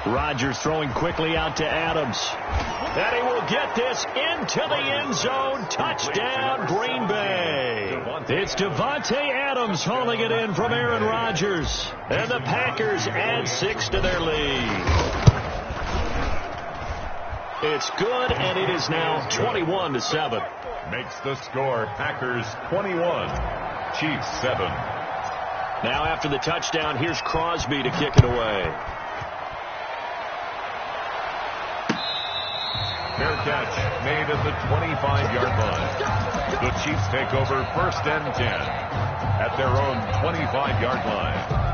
Rodgers throwing quickly out to Adams. And he will get this into the end zone. Touchdown, Green Bay. It's Davante Adams hauling it in from Aaron Rodgers. And the Packers add 6 to their lead. It's good, and it is now 21-7. Makes the score Packers 21, Chiefs 7. Now after the touchdown, here's Crosby to kick it away. Fair catch made at the 25-yard line. The Chiefs take over 1st and 10 at their own 25-yard line.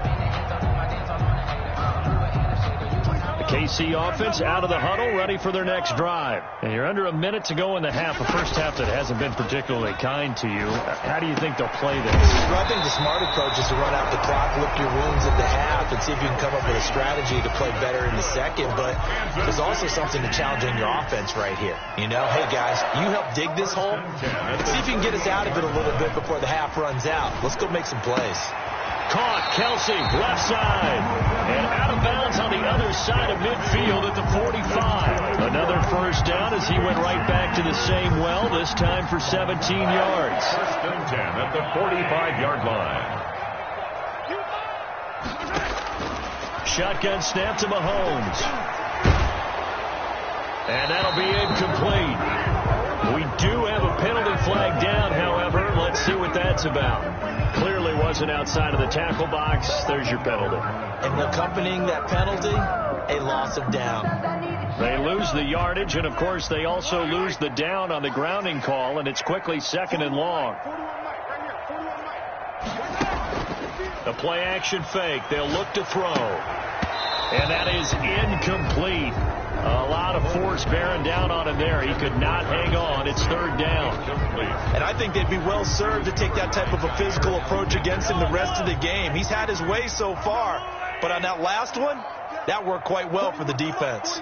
KC offense out of the huddle, ready for their next drive. And you're under a minute to go in the half, a first half that hasn't been particularly kind to you. How do you think they'll play this? Well, I think the smart approach is to run out the clock, lick your wounds at the half, and see if you can come up with a strategy to play better in the second. But there's also something to challenge on your offense right here. You know, hey, guys, you help dig this hole. See if you can get us out of it a little bit before the half runs out. Let's go make some plays. Caught, Kelsey, left side. And out of bounds on the other side of midfield at the 45. Another first down as he went right back to the same well, this time for 17 yards. 1st and 10 at the 45-yard line. Shotgun snap to Mahomes. And that'll be incomplete. We do have a penalty flag down, however. Let's see what that's about. Clearly wasn't outside of the tackle box. There's your penalty. And accompanying that penalty, a loss of down. They lose the yardage, and, of course, they also lose the down on the grounding call, and it's quickly 2nd and long. The play-action fake. They'll look to throw. And that is incomplete. A lot of force bearing down on him there. He could not hang on. It's 3rd down. And I think they'd be well served to take that type of a physical approach against him the rest of the game. He's had his way so far. But on that last one, that worked quite well for the defense.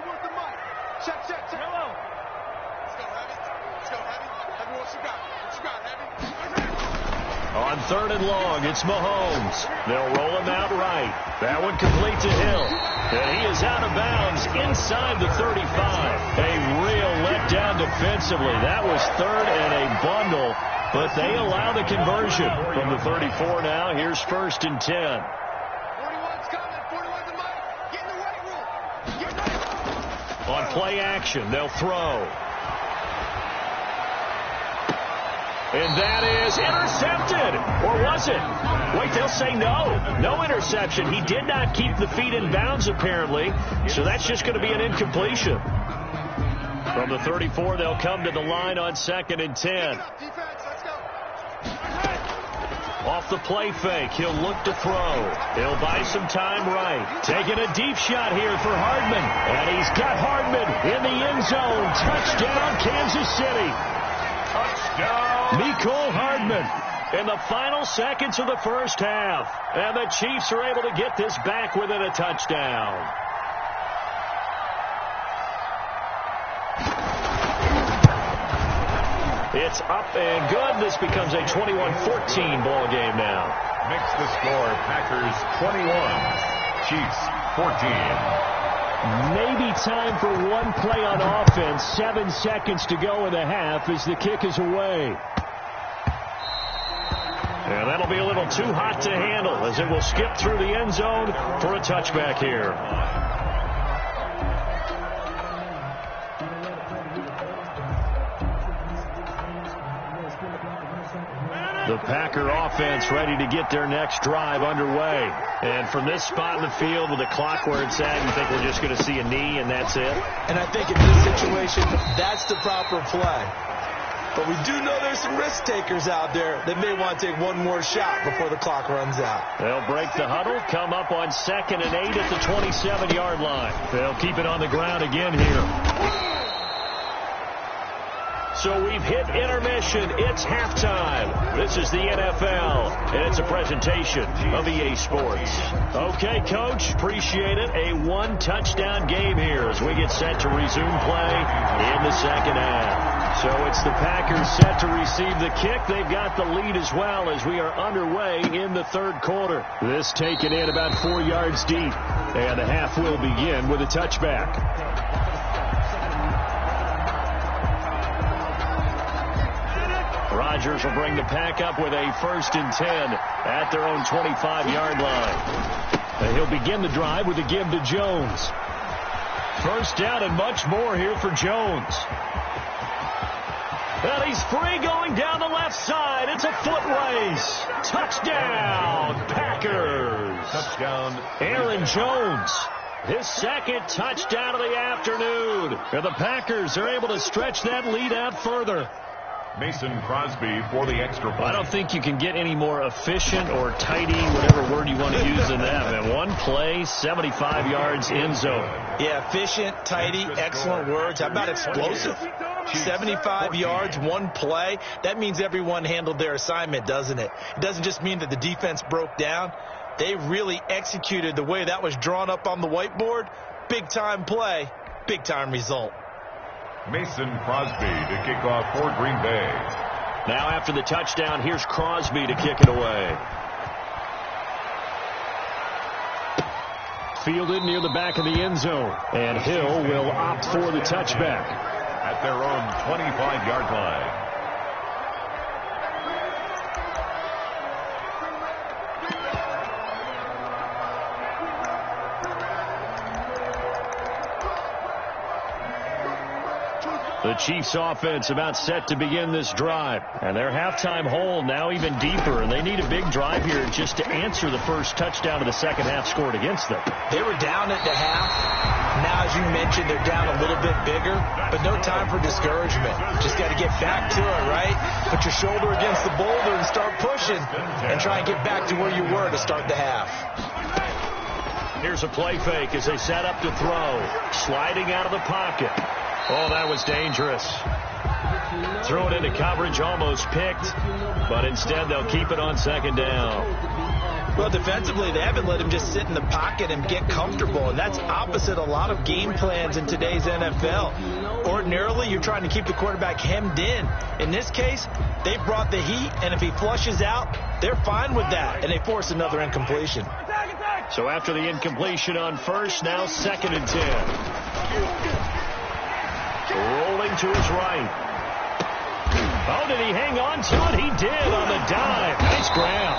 On 3rd and long, it's Mahomes. They'll roll him out right. That one complete to Hill. And he is out of bounds inside the 35. A real letdown defensively. That was 3rd and a bundle, but they allow the conversion. From the 34 now, here's 1st and 10. 41's coming. 41's the mic. Get in the right room. Get right. On play action, they'll throw. And that is intercepted. Or was it? Wait, they'll say no. No interception. He did not keep the feet in bounds, apparently. So that's just going to be an incompletion. From the 34, they'll come to the line on 2nd and 10. Off the play fake, he'll look to throw. He'll buy some time right. Taking a deep shot here for Hardman. And he's got Hardman in the end zone. Touchdown, Kansas City. Touchdown. Mecole Hardman in the final seconds of the first half. And the Chiefs are able to get this back within a touchdown. It's up and good. This becomes a 21-14 ball game now. Makes the score Packers 21, Chiefs 14. Maybe time for one play on offense. 7 seconds to go in the half as the kick is away. And that'll be a little too hot to handle as it will skip through the end zone for a touchback here. The Packer offense ready to get their next drive underway. And from this spot in the field with the clock where it's at, you think we're just going to see a knee and that's it? And I think in this situation, that's the proper play. But we do know there's some risk takers out there that may want to take one more shot before the clock runs out. They'll break the huddle, come up on 2nd and 8 at the 27-yard line. They'll keep it on the ground again here. So we've hit intermission. It's halftime. This is the NFL, and it's a presentation of EA Sports. Okay, Coach, appreciate it. A one-touchdown game here as we get set to resume play in the second half. So it's the Packers set to receive the kick. They've got the lead as well as we are underway in the third quarter. This taken in about 4 yards deep. And the half will begin with a touchback. Rodgers will bring the Pack up with a 1st and 10 at their own 25-yard line. And he'll begin the drive with a give to Jones. First down and much more here for Jones. Well, he's free going down the left side. It's a foot race. Touchdown, Packers. Touchdown, Aaron Jones. His 2nd touchdown of the afternoon. And the Packers are able to stretch that lead out further. Mason Crosby for the extra point. I don't think you can get any more efficient or tidy, whatever word you want to use than that. And one play, 75 yards end zone. Yeah, efficient, tidy, excellent words. How about explosive? 75 yards, one play. That means everyone handled their assignment, doesn't it? It doesn't just mean that the defense broke down. They really executed the way that was drawn up on the whiteboard. Big-time play, big-time result. Mason Crosby to kick off for Green Bay. Now after the touchdown, here's Crosby to kick it away. Fielded near the back of the end zone. And Hill will opt for the touchback. At their own 25-yard line. The Chiefs offense about set to begin this drive. And their halftime hole now even deeper. And they need a big drive here just to answer the first touchdown of the second half scored against them. They were down at the half. Now, as you mentioned, they're down a little bit bigger. But no time for discouragement. Just got to get back to it, right? Put your shoulder against the boulder and start pushing. And try and get back to where you were to start the half. Here's a play fake as they set up to throw. Sliding out of the pocket. Oh, that was dangerous. Thrown into coverage, almost picked. But instead, they'll keep it on 2nd down. Well, defensively, they haven't let him just sit in the pocket and get comfortable. And that's opposite a lot of game plans in today's NFL. Ordinarily, you're trying to keep the quarterback hemmed in. In this case, they brought the heat. And if he flushes out, they're fine with that. And they force another incompletion. So after the incompletion on first, now 2nd and 10. Rolling to his right. Oh, did he hang on to it? He did on the dive. Nice grab.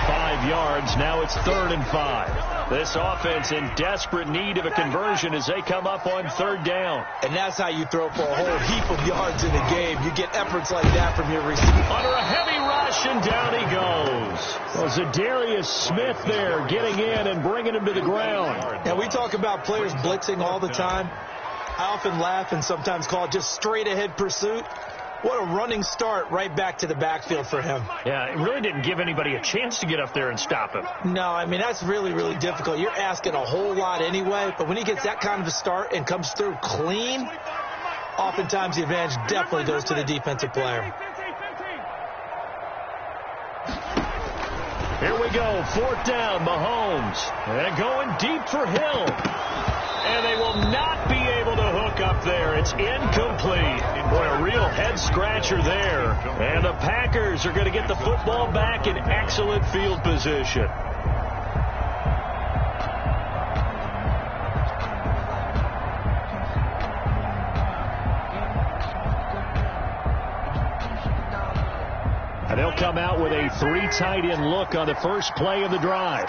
5 yards. Now it's 3rd and 5. This offense in desperate need of a conversion as they come up on 3rd down. And that's how you throw for a whole heap of yards in a game. You get efforts like that from your receiver. Under a heavy rush, and down he goes. Well, Zadarius Smith there getting in and bringing him to the ground. And we talk about players blitzing all the time. I often laugh and sometimes call it just straight-ahead pursuit. What a running start right back to the backfield for him. Yeah, it really didn't give anybody a chance to get up there and stop him. No, I mean, that's really, really difficult. You're asking a whole lot anyway, but when he gets that kind of a start and comes through clean, oftentimes the advantage definitely goes to the defensive player. Here we go, 4th down, Mahomes. And going deep for Hill. And they will not be able to hook up there. It's incomplete. Boy, a real head-scratcher there. And the Packers are going to get the football back in excellent field position. And they'll come out with a 3 tight end look on the first play of the drive.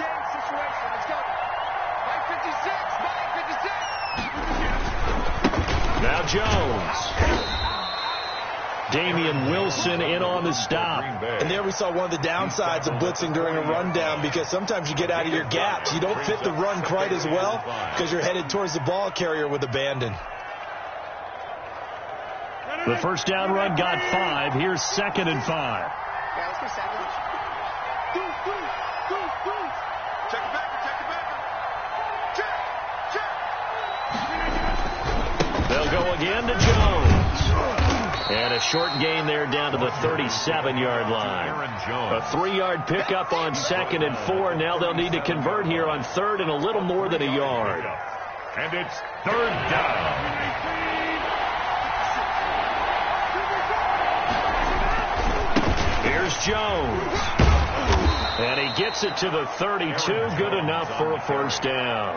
Now Jones. Damian Wilson in on the stop. And there we saw one of the downsides of blitzing during a rundown, because sometimes you get out of your gaps. You don't fit the run quite as well because you're headed towards the ball carrier with abandon. The first down run got 5. Here's 2nd and 5. Yeah, let's go 2nd. Check it back. They'll go again to Jones. And a short gain there down to the 37-yard line. A 3-yard pickup on 2nd and 4. Now they'll need to convert here on 3rd and a little more than a yard. And it's 3rd down. Here's Jones. And he gets it to the 32. Good enough for a first down.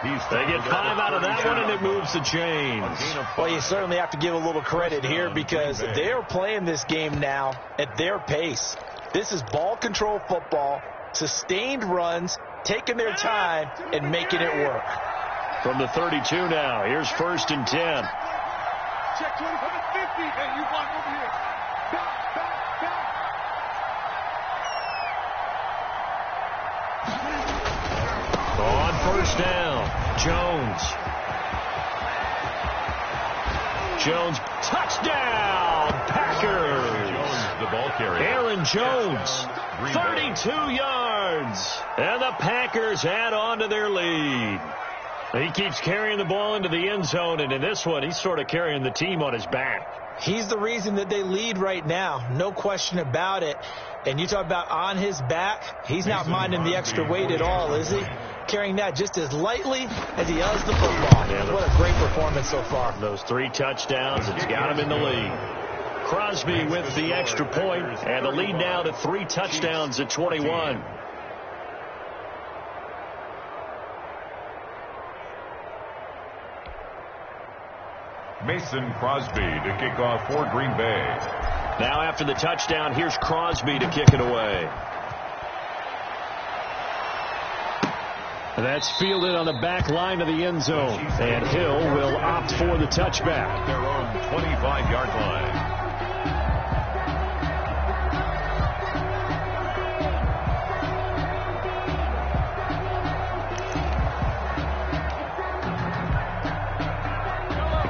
They get 5 out of that one, and it moves the chains. Well, you certainly have to give a little credit here because they're playing this game now at their pace. This is ball control football, sustained runs, taking their time, and making it work. From the 32 now, here's 1st and 10. Check 27-50. Hey, you block over here. Back, back, back. On 1st down, Jones, touchdown, Packers. The ball carrier. Aaron Jones, 32 yards. And the Packers add on to their lead. He keeps carrying the ball into the end zone, and in this one, he's sort of carrying the team on his back. He's the reason that they lead right now, no question about it. And you talk about on his back, he's not minding the extra weight at all, is he? Carrying that just as lightly as he does the football. Yeah, what a great performance so far. Those 3 touchdowns, it's got him in the lead. Crosby with the extra point, and the lead now to 3 touchdowns at 21. Mason Crosby to kick off for Green Bay. Now after the touchdown, here's Crosby to kick it away. That's fielded on the back line of the end zone. And Hill will opt for the touchback. Their own 25-yard line.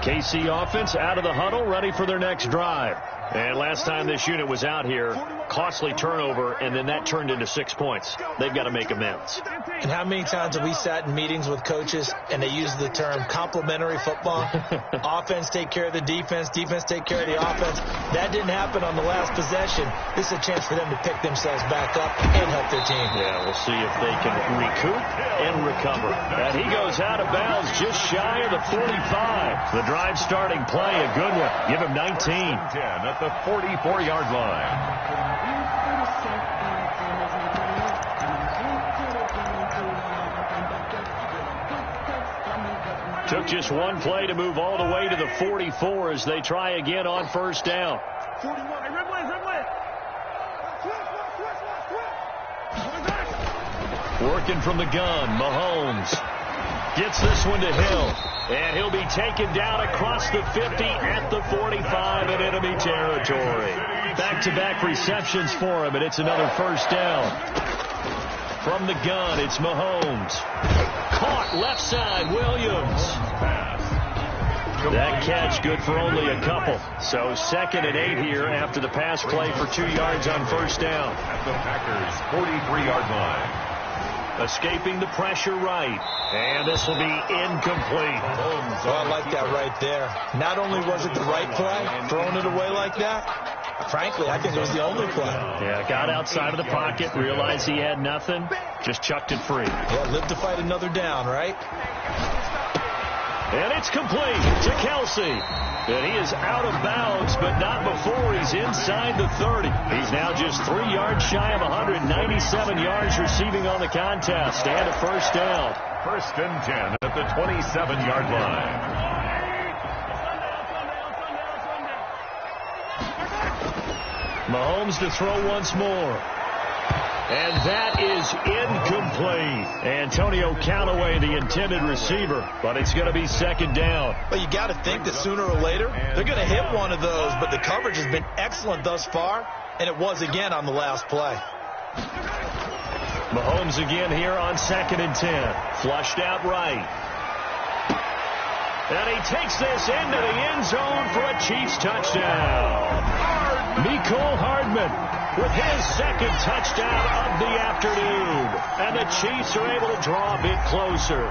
KC offense out of the huddle, ready for their next drive. And last time this unit was out here, costly turnover, and then that turned into 6 points. They've got to make amends. And how many times have we sat in meetings with coaches and they use the term complementary football? Offense take care of the defense, defense take care of the offense. That didn't happen on the last possession. This is a chance for them to pick themselves back up and help their team. Yeah, we'll see if they can recoup and recover. And he goes out of bounds just shy of the 45. The drive starting play, a good one. Give him 19. 10 at the 44-yard line. Took just one play to move all the way to the 44 as they try again on 1st down. 41. Hey, red way. Working from the gun, Mahomes gets this one to Hill. And he'll be taken down across the 50 at the 45 in enemy territory. Back-to-back receptions for him, and it's another 1st down. From the gun, it's Mahomes. Caught left side, Williams. That catch good for only a couple. So 2nd and 8 here after the pass play for 2 yards on 1st down. At the Packers' 43-yard line. Escaping the pressure right. And this will be incomplete. Well, I like that right there. Not only was it the right play, throwing it away like that, frankly, I think it was the only play. Yeah, got outside of the pocket, realized he had nothing, just chucked it free. Yeah, live to fight another down, right? And it's complete to Kelsey. And he is out of bounds, but not before he's inside the 30. He's now just 3 yards shy of 197 yards receiving on the contest. And a 1st down. 1st and 10 at the 27-yard line. Mahomes to throw once more. And that is incomplete. Antonio Callaway, the intended receiver, but it's going to be 2nd down. Well, you got to think that sooner or later they're going to hit one of those, but the coverage has been excellent thus far, and it was again on the last play. Mahomes again here on 2nd and 10. Flushed out right. And he takes this into the end zone for a Chiefs touchdown. Mecole Hardman with his 2nd touchdown of the afternoon. And the Chiefs are able to draw a bit closer.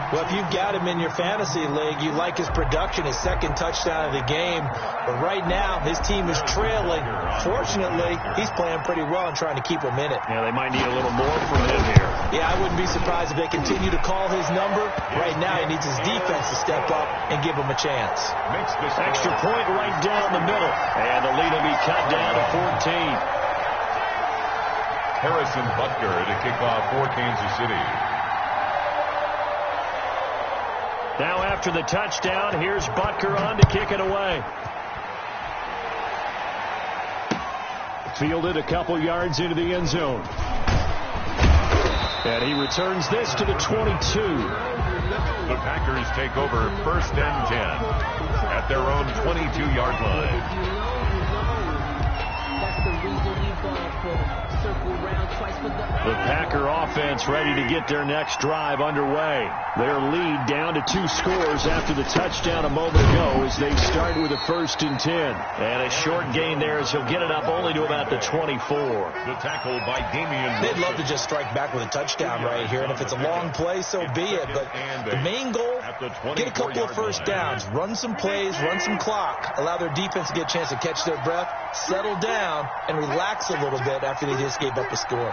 Well, if you've got him in your fantasy league, you like his production, his second touchdown of the game. But right now, his team is trailing. Fortunately, he's playing pretty well and trying to keep him in it. Yeah, they might need a little more from him here. Yeah, I wouldn't be surprised if they continue to call his number. Right now, he needs his defense to step up and give him a chance. Extra point right down the middle. And the lead will be cut down to 14. Harrison Butker to kick off for Kansas City. Now after the touchdown, here's Butker on to kick it away. Fielded a couple yards into the end zone. And he returns this to the 22. The Packers take over 1st and 10 at their own 22-yard line. The Packer offense ready to get their next drive underway. Their lead down to 2 scores after the touchdown a moment ago as they start with a 1st and 10. And a short gain there as he'll get it up only to about the 24. The tackle by Damian. They'd love to just strike back with a touchdown right here. And if it's a long play, so be it. But the main goal, get a couple of first downs, run some plays, run some clock, allow their defense to get a chance to catch their breath, settle down, and relax a little bit after they just gave up a score.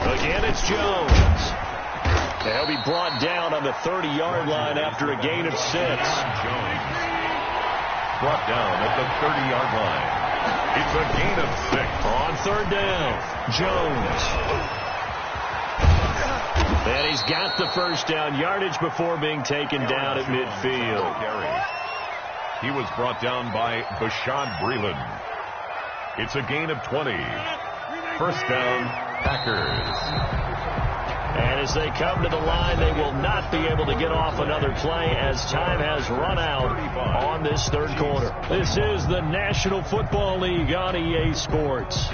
Again, it's Jones. He'll be brought down on the 30-yard line after a gain of 6. Jones brought down at the 30-yard line. It's a gain of 6. On 3rd down, Jones. And he's got the first down yardage before being taken down at midfield. He was brought down by Bashaud Breeland. It's a gain of 20. 1st down, Packers. And as they come to the line, they will not be able to get off another play as time has run out on this 3rd quarter. This is the National Football League on EA Sports.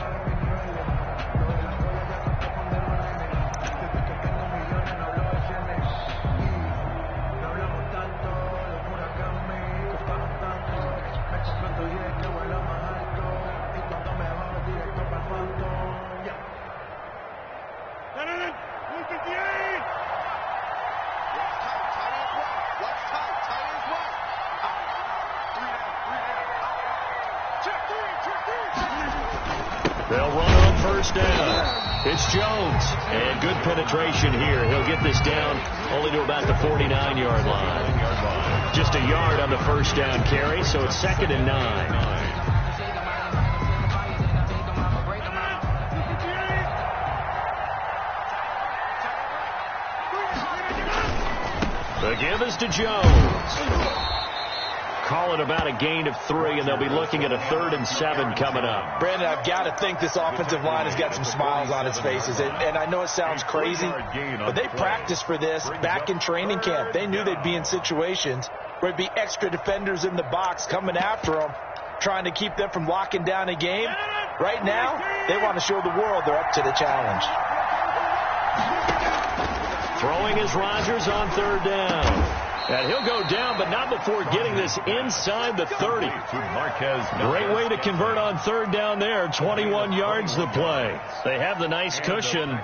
They'll run on 1st down. It's Jones. And good penetration here. He'll get this down only to about the 49-yard line. Just a yard on the 1st down carry, so it's 2nd and 9. The give is to Jones. Call it about a gain of 3, and they'll be looking at a 3rd and 7 coming up. Brandon, I've got to think this offensive line has got some smiles on its faces. And I know it sounds crazy, but they practiced for this back in training camp. They knew they'd be in situations where there'd be extra defenders in the box coming after them, trying to keep them from locking down a game. Right now, they want to show the world they're up to the challenge. Throwing is Rodgers on 3rd down. And he'll go down, but not before getting this inside the 30. Great way to convert on 3rd down there. 21 yards to play. They have the nice cushion.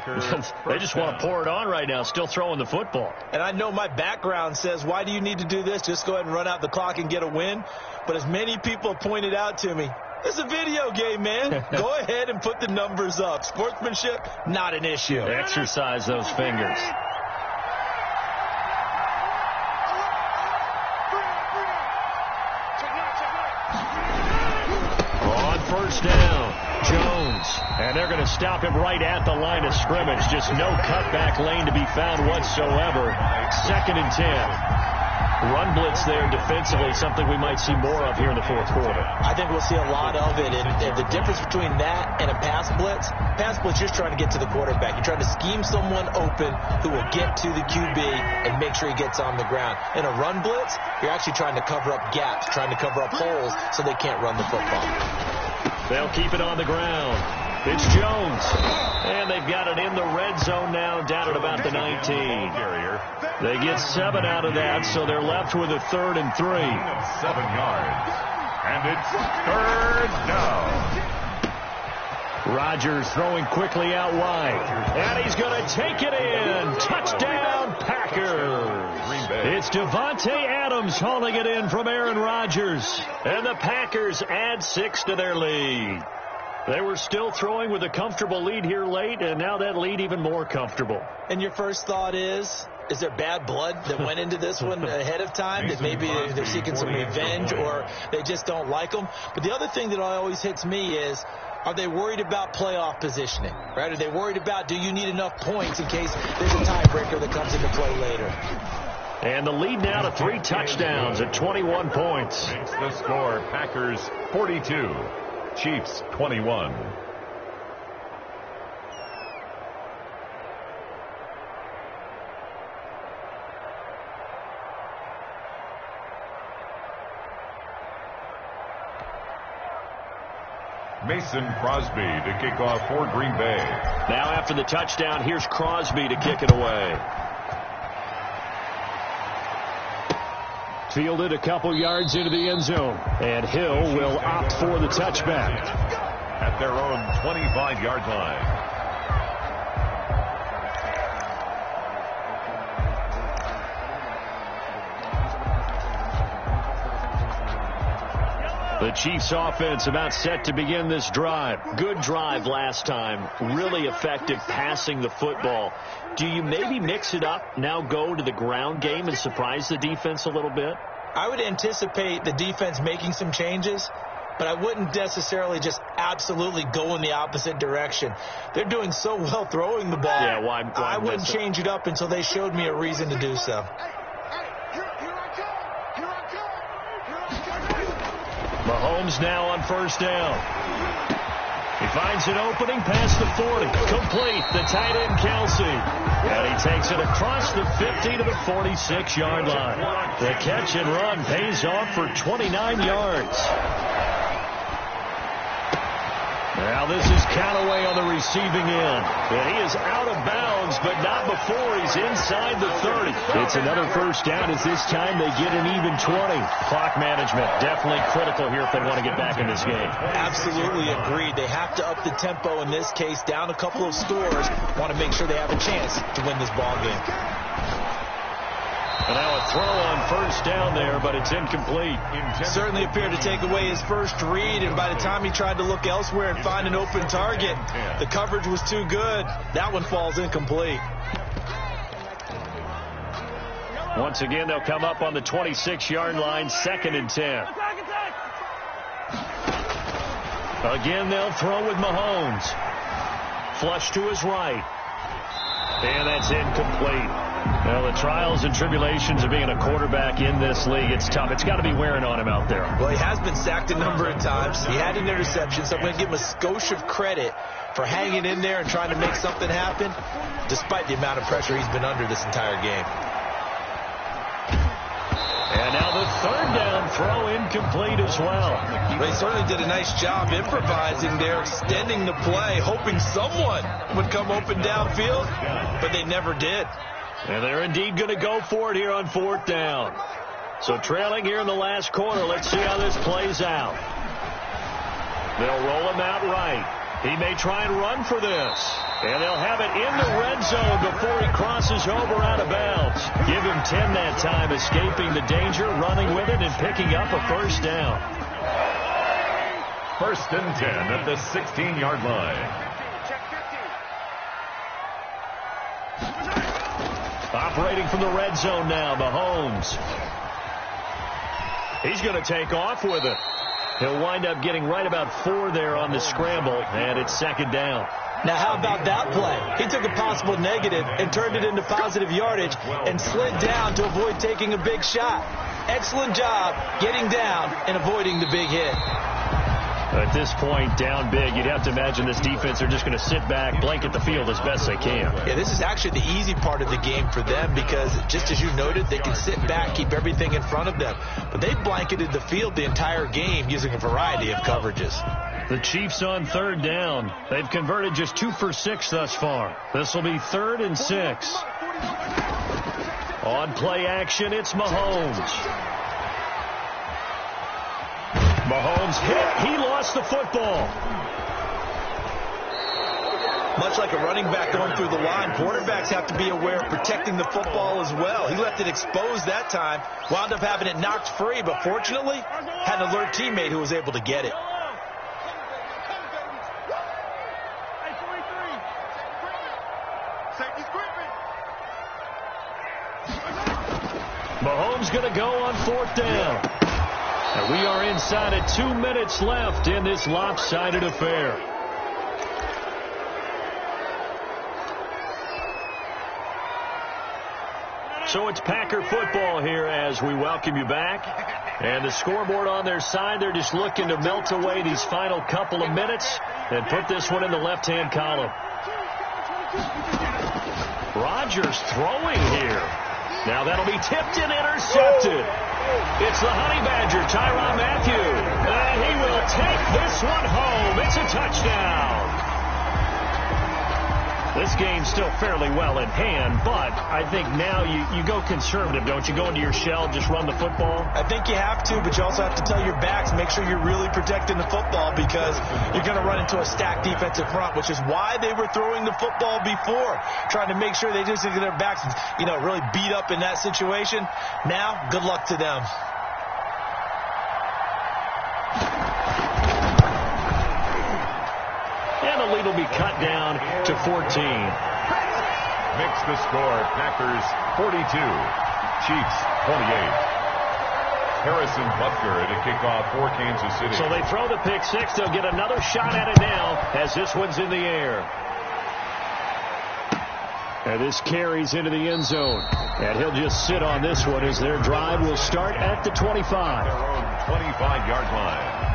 They just want to pour it on right now, still throwing the football. And I know my background says, why do you need to do this? Just go ahead and run out the clock and get a win. But as many people have pointed out to me, it's a video game, man. Go ahead and put the numbers up. Sportsmanship, not an issue. Exercise those fingers. On 1st down, Jones. And they're going to stop him right at the line of scrimmage. Just no cutback lane to be found whatsoever. 2nd and 10. Run blitz there defensively, something we might see more of here in the 4th quarter. I think we'll see a lot of it. And the difference between that and a pass blitz, you're trying to get to the quarterback. You're trying to scheme someone open who will get to the QB and make sure he gets on the ground. In a run blitz, you're actually trying to cover up gaps, trying to cover up holes so they can't run the football. They'll keep it on the ground. It's Jones. And they've got it in the red zone now, down at about the 19. They get 7 out of that, so they're left with a 3rd and 3. 7 yards. And it's 3rd down. Rodgers throwing quickly out wide. And he's going to take it in. Touchdown, Packers. It's Davante Adams hauling it in from Aaron Rodgers. And the Packers add 6 to their lead. They were still throwing with a comfortable lead here late, and now that lead even more comfortable. And your first thought is there bad blood that went into this one ahead of time, that maybe they're seeking some revenge or they just don't like them? But the other thing that always hits me is, are they worried about playoff positioning, right? Are they worried about, do you need enough points in case there's a tiebreaker that comes into play later? And the lead now to 3 touchdowns at 21 points. Makes the score Packers 42, Chiefs 21. Mason Crosby to kick off for Green Bay. Now after the touchdown, here's Crosby to kick it away. Fielded a couple yards into the end zone. And Hill will opt for the touchback. At their own 25-yard line. The Chiefs offense about set to begin this drive. Good drive last time. Really effective passing the football. Do you maybe mix it up, now go to the ground game and surprise the defense a little bit? I would anticipate the defense making some changes, but I wouldn't necessarily just absolutely go in the opposite direction. They're doing so well throwing the ball. Yeah, why I wouldn't change it up until they showed me a reason to do so. Mahomes now on first down. He finds an opening past the 40. Complete. The tight end, Kelsey. And he takes it across the 50 to the 46-yard line. The catch and run pays off for 29 yards. Now this is Callaway on the receiving end. And he is out of bounds, but not before he's inside the 30. It's another first down as this time they get an even 20. Clock management definitely critical here if they want to get back in this game. Absolutely agreed. They have to up the tempo in this case, down a couple of scores. Want to make sure they have a chance to win this ball game. And now a throw on first down there, but it's incomplete. Certainly appeared to take away his first read, and by the time he tried to look elsewhere and find an open target, the coverage was too good. That one falls incomplete. Once again, they'll come up on the 26-yard line, 2nd and 10. Again, they'll throw with Mahomes. Flush to his right. And that's incomplete. Well, the trials and tribulations of being a quarterback in this league, it's tough. It's got to be wearing on him out there. Well, he has been sacked a number of times. He had an interception, so I'm going to give him a skosh of credit for hanging in there and trying to make something happen, despite the amount of pressure he's been under this entire game. And now the 3rd down throw incomplete as well. They certainly did a nice job improvising there, extending the play, hoping someone would come open downfield, but they never did. And they're indeed going to go for it here on 4th down. So trailing here in the last quarter, let's see how this plays out. They'll roll him out right. He may try and run for this. And they'll have it in the red zone before he crosses over out of bounds. Give him 10 that time, escaping the danger, running with it, and picking up a first down. 1st and 10 at the 16-yard line. Operating from the red zone now, Mahomes. He's going to take off with it. He'll wind up getting right about 4 there on the scramble, and it's 2nd down. Now, how about that play? He took a possible negative and turned it into positive yardage and slid down to avoid taking a big shot. Excellent job getting down and avoiding the big hit. At this point, down big, you'd have to imagine this defense are just going to sit back, blanket the field as best they can. Yeah, this is actually the easy part of the game for them because, just as you noted, they can sit back, keep everything in front of them. But they've blanketed the field the entire game using a variety of coverages. The Chiefs on 3rd down. They've converted just 2 for 6 thus far. This will be 3rd and 6. On play action, it's Mahomes. Mahomes hit. He lost the football. Much like a running back going through the line, quarterbacks have to be aware of protecting the football as well. He left it exposed that time, wound up having it knocked free, but fortunately had an alert teammate who was able to get it. Mahomes going to go on 4th down. And we are inside of 2 minutes left in this lopsided affair. So it's Packer football here as we welcome you back. And the scoreboard on their side, they're just looking to melt away these final couple of minutes and put this one in the left-hand column. Rodgers throwing here. Now that'll be tipped and intercepted. It's the Honey Badger, Tyrann Mathieu. And he will take this one home. It's a touchdown. This game's still fairly well in hand, but I think now you go conservative, don't you? Go into your shell, just run the football? I think you have to, but you also have to tell your backs, make sure you're really protecting the football because you're going to run into a stacked defensive front, which is why they were throwing the football before, trying to make sure they just get their backs, really beat up in that situation. Now, good luck to them. The lead will be cut down to 14. Makes the score, Packers 42, Chiefs 28. Harrison Butker to kick off for Kansas City. So they throw the pick six. They'll get another shot at it now as this one's in the air. And this carries into the end zone. And he'll just sit on this one as their drive will start at the 25. Their own 25-yard line.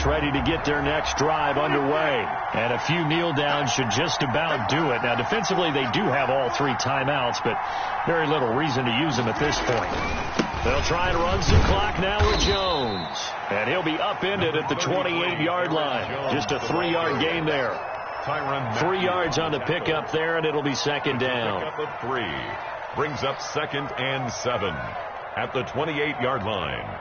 Ready to get their next drive underway. And a few kneel downs should just about do it. Now, defensively, they do have all 3 timeouts, but very little reason to use them at this point. They'll try and run some clock now with Jones. And he'll be upended at the 28-yard line. Just a 3-yard gain there. 3 yards on the pickup there, and it'll be second down. Pickup of 3. Brings up 2nd and 7 at the 28-yard line.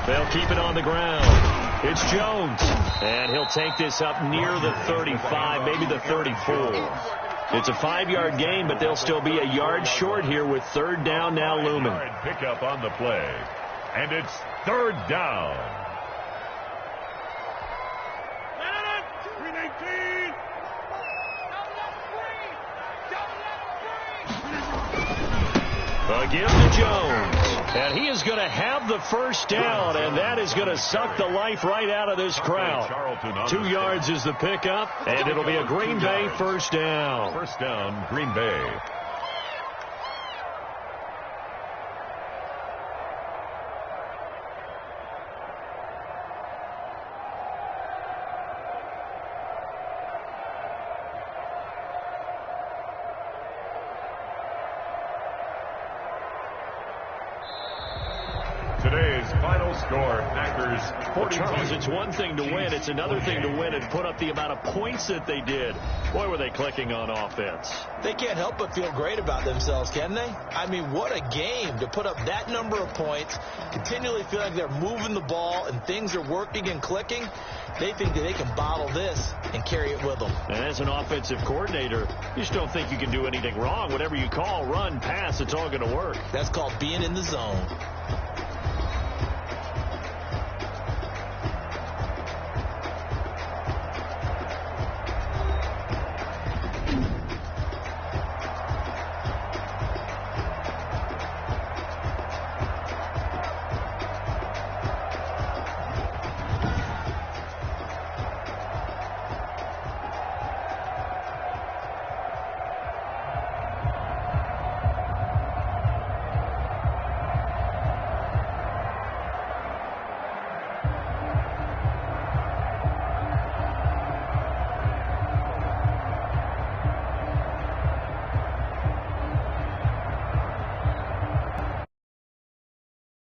They'll keep it on the ground. It's Jones. And he'll take this up near the 35, maybe the 34. It's a 5-yard gain, but they'll still be a yard short here with 3rd down now looming. Pickup on the play. And it's 3rd down. Give to Jones. And he is going to have the first down, and that is going to suck the life right out of this crowd. 2 yards is the pickup, and it'll be a Green Bay first down. First down, Green Bay. Today's final score, Packers 42. Charles, it's one thing to win. It's another thing to win and put up the amount of points that they did. Boy, were they clicking on offense. They can't help but feel great about themselves, can they? I mean, what a game to put up that number of points, continually feel like they're moving the ball and things are working and clicking. They think that they can bottle this and carry it with them. And as an offensive coordinator, you just don't think you can do anything wrong. Whatever you call, run, pass, it's all going to work. That's called being in the zone.